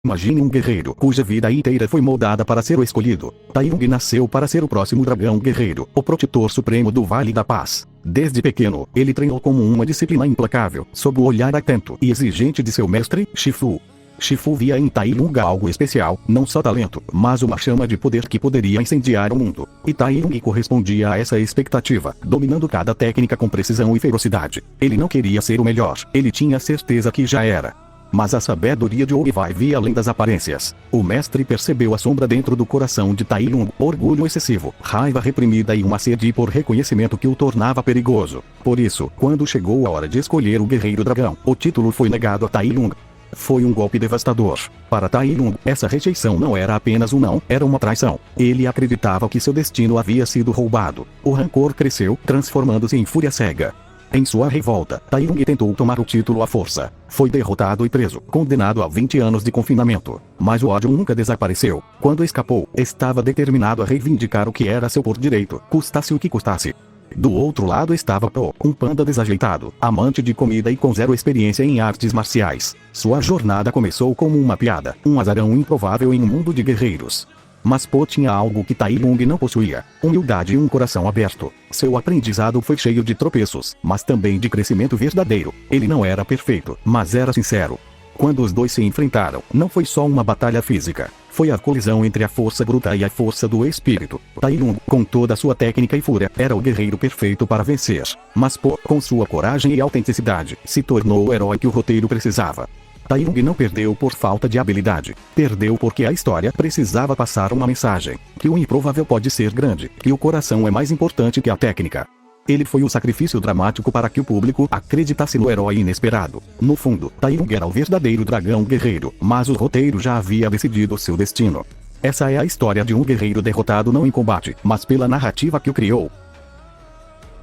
Imagine um guerreiro cuja vida inteira foi moldada para ser o escolhido. Tai Lung nasceu para ser o próximo dragão guerreiro, o protetor supremo do Vale da Paz. Desde pequeno, ele treinou como uma disciplina implacável, sob o olhar atento e exigente de seu mestre, Shifu. Shifu via em Tai Lung algo especial, não só talento, mas uma chama de poder que poderia incendiar o mundo. E Tai Lung correspondia a essa expectativa, dominando cada técnica com precisão e ferocidade. Ele não queria ser o melhor, ele tinha certeza que já era. Mas a sabedoria de Obi vai via além das aparências. O mestre percebeu a sombra dentro do coração de Tai Lung, orgulho excessivo, raiva reprimida e uma sede por reconhecimento que o tornava perigoso. Por isso, quando chegou a hora de escolher o Guerreiro Dragão, o título foi negado a Tai Lung. Foi um golpe devastador. Para Tai Lung, essa rejeição não era apenas um não, era uma traição. Ele acreditava que seu destino havia sido roubado. O rancor cresceu, transformando-se em fúria cega. Em sua revolta, Tai Lung tentou tomar o título à força. Foi derrotado e preso, condenado a 20 anos de confinamento. Mas o ódio nunca desapareceu. Quando escapou, estava determinado a reivindicar o que era seu por direito, custasse o que custasse. Do outro lado estava Po, um panda desajeitado, amante de comida e com zero experiência em artes marciais. Sua jornada começou como uma piada, um azarão improvável em um mundo de guerreiros. Mas Po tinha algo que Tai Lung não possuía: humildade e um coração aberto. Seu aprendizado foi cheio de tropeços, mas também de crescimento verdadeiro. Ele não era perfeito, mas era sincero. Quando os dois se enfrentaram, não foi só uma batalha física. Foi a colisão entre a força bruta e a força do espírito. Tai Lung, com toda a sua técnica e fúria, era o guerreiro perfeito para vencer. Mas Po, com sua coragem e autenticidade, se tornou o herói que o roteiro precisava. Tai Lung não perdeu por falta de habilidade. Perdeu porque a história precisava passar uma mensagem: que o improvável pode ser grande, que o coração é mais importante que a técnica. Ele foi o sacrifício dramático para que o público acreditasse no herói inesperado. No fundo, Tai Lung era o verdadeiro dragão guerreiro, mas o roteiro já havia decidido seu destino. Essa é a história de um guerreiro derrotado não em combate, mas pela narrativa que o criou.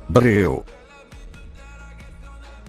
Breu.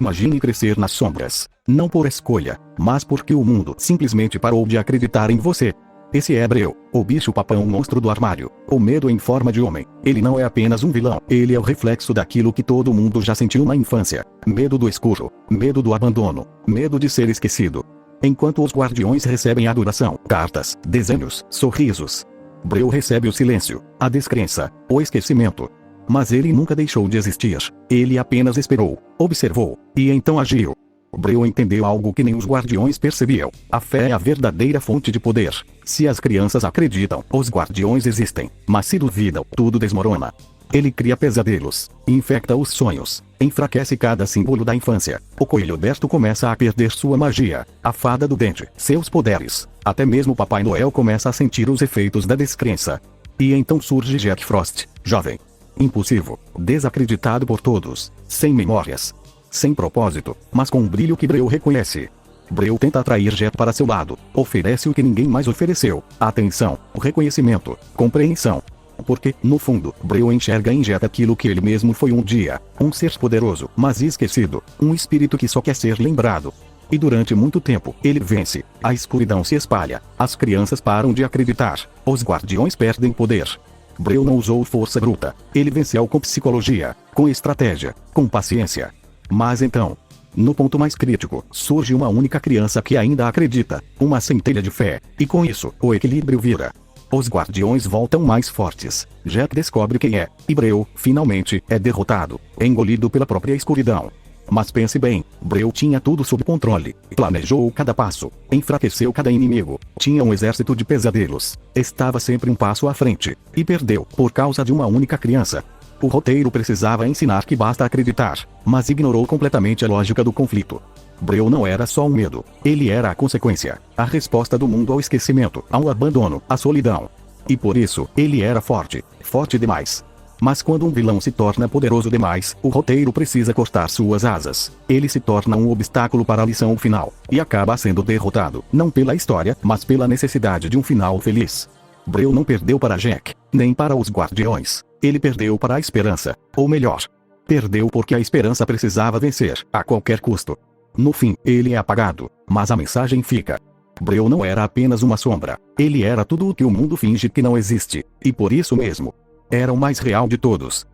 Imagine crescer nas sombras. Não por escolha, mas porque o mundo simplesmente parou de acreditar em você. Esse é Breu, o bicho-papão monstro do armário. O medo em forma de homem. Ele não é apenas um vilão. Ele é o reflexo daquilo que todo mundo já sentiu na infância. Medo do escuro. Medo do abandono. Medo de ser esquecido. Enquanto os guardiões recebem adoração, cartas, desenhos, sorrisos, Breu recebe o silêncio, a descrença, o esquecimento. Mas ele nunca deixou de existir. Ele apenas esperou, observou, e então agiu. Breu entendeu algo que nem os guardiões percebiam: a fé é a verdadeira fonte de poder. Se as crianças acreditam, os guardiões existem. Mas se duvidam, tudo desmorona. Ele cria pesadelos, infecta os sonhos, enfraquece cada símbolo da infância. O coelho Berto começa a perder sua magia, a fada do dente, seus poderes. Até mesmo Papai Noel começa a sentir os efeitos da descrença. E então surge Jack Frost, jovem, impulsivo, desacreditado por todos, sem memórias, sem propósito, mas com um brilho que Breu reconhece. Breu tenta atrair Jet para seu lado, oferece o que ninguém mais ofereceu: atenção, reconhecimento, compreensão. Porque, no fundo, Breu enxerga em Jet aquilo que ele mesmo foi um dia: um ser poderoso, mas esquecido, um espírito que só quer ser lembrado. E durante muito tempo, ele vence, a escuridão se espalha, as crianças param de acreditar, os guardiões perdem poder. Breu não usou força bruta, ele venceu com psicologia, com estratégia, com paciência. Mas então, no ponto mais crítico, surge uma única criança que ainda acredita, uma centelha de fé, e com isso, o equilíbrio vira. Os guardiões voltam mais fortes, Jack descobre quem é, e Breu, finalmente, é derrotado, engolido pela própria escuridão. Mas pense bem, Breu tinha tudo sob controle, planejou cada passo, enfraqueceu cada inimigo, tinha um exército de pesadelos, estava sempre um passo à frente, e perdeu, por causa de uma única criança. O roteiro precisava ensinar que basta acreditar, mas ignorou completamente a lógica do conflito. Breu não era só um medo, ele era a consequência, a resposta do mundo ao esquecimento, ao abandono, à solidão. E por isso, ele era forte, forte demais. Mas quando um vilão se torna poderoso demais, o roteiro precisa cortar suas asas. Ele se torna um obstáculo para a lição final, e acaba sendo derrotado, não pela história, mas pela necessidade de um final feliz. Breu não perdeu para Jack, nem para os guardiões. Ele perdeu para a esperança, ou melhor, perdeu porque a esperança precisava vencer, a qualquer custo. No fim, ele é apagado, mas a mensagem fica. Breu não era apenas uma sombra, ele era tudo o que o mundo finge que não existe, e por isso mesmo, era o mais real de todos.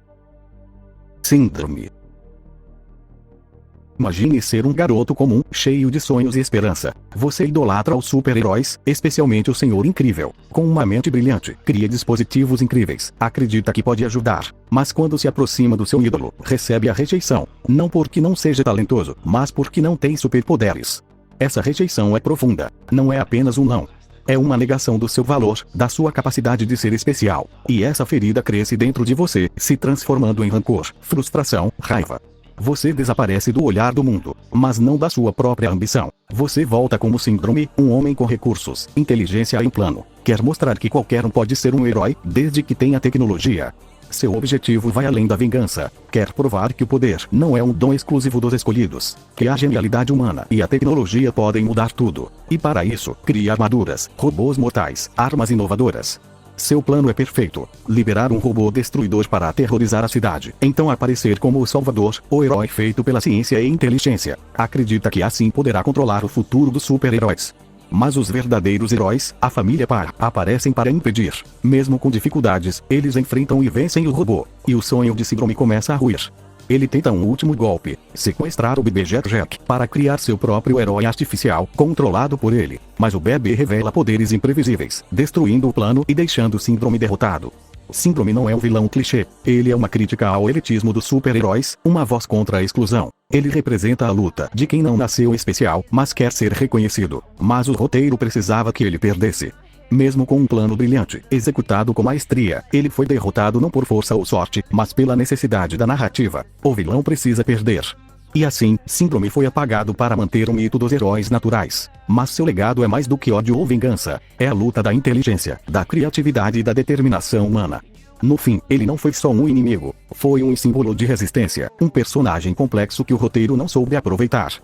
Síndrome. Imagine ser um garoto comum, cheio de sonhos e esperança. Você idolatra os super-heróis, especialmente o Senhor Incrível. Com uma mente brilhante, cria dispositivos incríveis, acredita que pode ajudar. Mas quando se aproxima do seu ídolo, recebe a rejeição. Não porque não seja talentoso, mas porque não tem superpoderes. Essa rejeição é profunda. Não é apenas um não. É uma negação do seu valor, da sua capacidade de ser especial. E essa ferida cresce dentro de você, se transformando em rancor, frustração, raiva. Você desaparece do olhar do mundo, mas não da sua própria ambição. Você volta como síndrome, um homem com recursos, inteligência em plano. Quer mostrar que qualquer um pode ser um herói, desde que tenha tecnologia. Seu objetivo vai além da vingança. Quer provar que o poder não é um dom exclusivo dos escolhidos. Que a genialidade humana e a tecnologia podem mudar tudo. E para isso, cria armaduras, robôs mortais, armas inovadoras. Seu plano é perfeito: liberar um robô destruidor para aterrorizar a cidade. Então aparecer como o salvador, o herói feito pela ciência e inteligência. Acredita que assim poderá controlar o futuro dos super-heróis. Mas os verdadeiros heróis, a família Parr, aparecem para impedir. Mesmo com dificuldades, eles enfrentam e vencem o robô. E o sonho de Síndrome começa a ruir. Ele tenta um último golpe: sequestrar o bebê Jack para criar seu próprio herói artificial, controlado por ele. Mas o bebê revela poderes imprevisíveis, destruindo o plano e deixando Síndrome derrotado. Síndrome não é um vilão clichê. Ele é uma crítica ao elitismo dos super-heróis, uma voz contra a exclusão. Ele representa a luta de quem não nasceu especial, mas quer ser reconhecido. Mas o roteiro precisava que ele perdesse. Mesmo com um plano brilhante, executado com maestria, ele foi derrotado não por força ou sorte, mas pela necessidade da narrativa. O vilão precisa perder. E assim, Síndrome foi apagado para manter o mito dos heróis naturais. Mas seu legado é mais do que ódio ou vingança. É a luta da inteligência, da criatividade e da determinação humana. No fim, ele não foi só um inimigo. Foi um símbolo de resistência, um personagem complexo que o roteiro não soube aproveitar.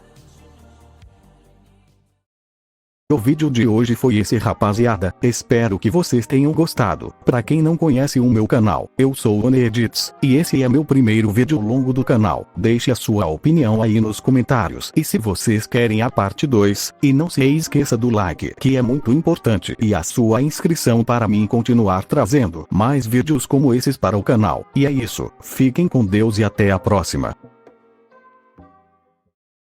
O vídeo de hoje foi esse, rapaziada. Espero que vocês tenham gostado. Pra quem não conhece o meu canal, eu sou o Onedits, e esse é meu primeiro vídeo longo do canal. Deixe a sua opinião aí nos comentários. E se vocês querem a parte 2, e não se esqueça do like, que é muito importante, e a sua inscrição para mim continuar trazendo mais vídeos como esses para o canal. E é isso. Fiquem com Deus e até a próxima.